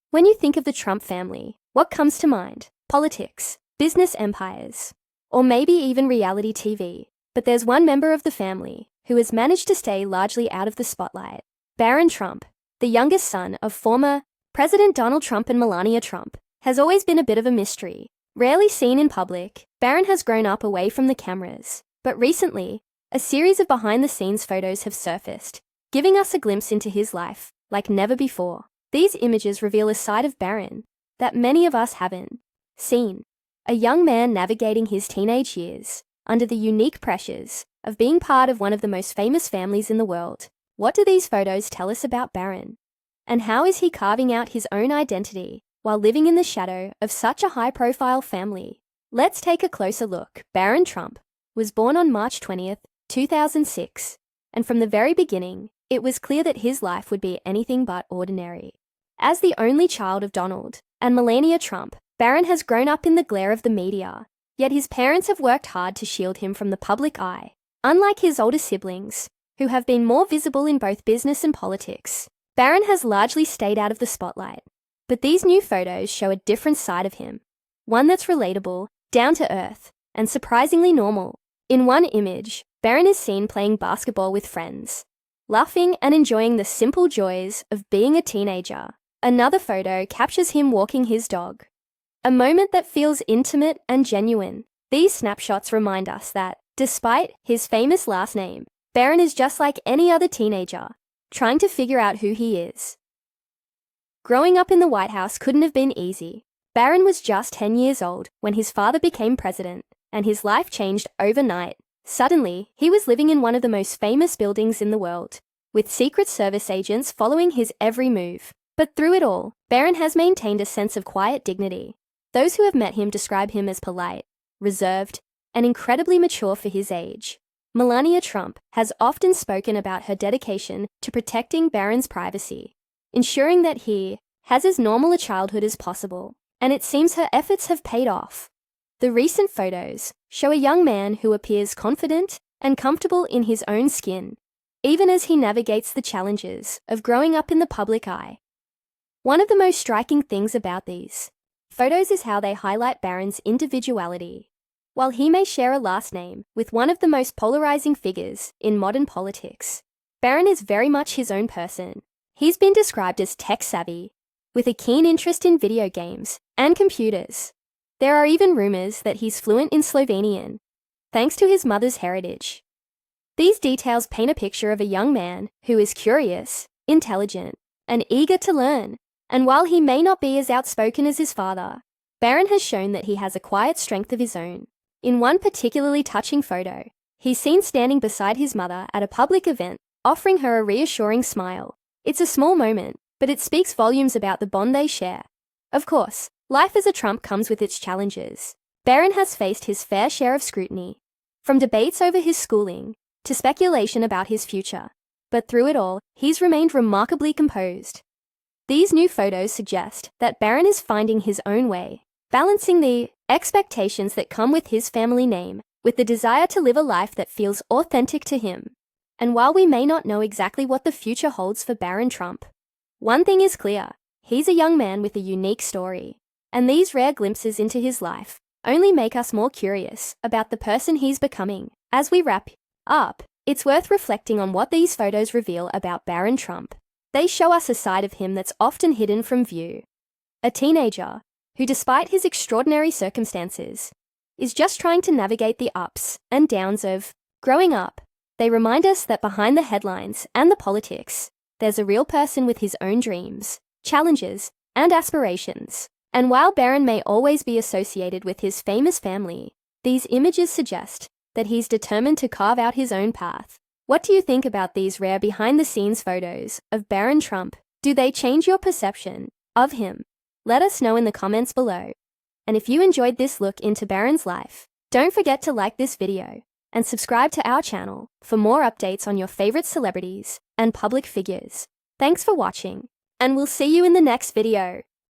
When you think of the Trump family, what comes to mind? Politics, business empires, or maybe even reality TV. But there's one member of the family who has managed to stay largely out of the spotlight. Barron Trump, the youngest son of former President Donald Trump and Melania Trump, has always been a bit of a mystery. Rarely seen in public, Barron has grown up away from the cameras. But recently, a series of behind-the-scenes photos have surfaced, giving us a glimpse into his life like never before. These images reveal a side of Barron that many of us haven't seen. A young man navigating his teenage years under the unique pressures of being part of one of the most famous families in the world. What do these photos tell us about Barron? And how is he carving out his own identity while living in the shadow of such a high-profile family? Let's take a closer look. Barron Trump was born on March 20th, 2006, and from the very beginning, it was clear that his life would be anything but ordinary. As the only child of Donald and Melania Trump, Barron has grown up in the glare of the media, yet his parents have worked hard to shield him from the public eye. Unlike his older siblings, who have been more visible in both business and politics, Barron has largely stayed out of the spotlight. But these new photos show a different side of him, one that's relatable, down to earth, and surprisingly normal. In one image, Barron is seen playing basketball with friends, laughing and enjoying the simple joys of being a teenager. Another photo captures him walking his dog, a moment that feels intimate and genuine. These snapshots remind us that, despite his famous last name, Barron is just like any other teenager, trying to figure out who he is. Growing up in the White House couldn't have been easy. Barron was just 10 years old when his father became president, and his life changed overnight. Suddenly, he was living in one of the most famous buildings in the world, with Secret Service agents following his every move. But through it all, Barron has maintained a sense of quiet dignity. Those who have met him describe him as polite, reserved, and incredibly mature for his age. Melania Trump has often spoken about her dedication to protecting Barron's privacy, ensuring that he has as normal a childhood as possible, and it seems her efforts have paid off. The recent photos show a young man who appears confident and comfortable in his own skin, even as he navigates the challenges of growing up in the public eye. One of the most striking things about these photos is how they highlight Barron's individuality. While he may share a last name with one of the most polarizing figures in modern politics, Barron is very much his own person. He's been described as tech-savvy, with a keen interest in video games and computers. There are even rumors that he's fluent in Slovenian, thanks to his mother's heritage. These details paint a picture of a young man who is curious, intelligent, and eager to learn. And while he may not be as outspoken as his father, Barron has shown that he has a quiet strength of his own. In one particularly touching photo, he's seen standing beside his mother at a public event, offering her a reassuring smile. It's a small moment, but it speaks volumes about the bond they share. Of course, life as a Trump comes with its challenges. Barron has faced his fair share of scrutiny, from debates over his schooling to speculation about his future. But through it all, he's remained remarkably composed. These new photos suggest that Barron is finding his own way, balancing the expectations that come with his family name with the desire to live a life that feels authentic to him. And while we may not know exactly what the future holds for Barron Trump, one thing is clear: he's a young man with a unique story, and these rare glimpses into his life only make us more curious about the person he's becoming. As we wrap up, it's worth reflecting on what these photos reveal about Barron Trump. They show us a side of him that's often hidden from view. A teenager who, despite his extraordinary circumstances, is just trying to navigate the ups and downs of growing up. They remind us that behind the headlines and the politics, there's a real person with his own dreams, challenges, and aspirations. And while Barron may always be associated with his famous family, these images suggest that he's determined to carve out his own path. What do you think about these rare behind-the-scenes photos of Barron Trump? Do they change your perception of him? Let us know in the comments below. And if you enjoyed this look into Barron's life, don't forget to like this video and subscribe to our channel for more updates on your favorite celebrities and public figures. Thanks for watching, and we'll see you in the next video.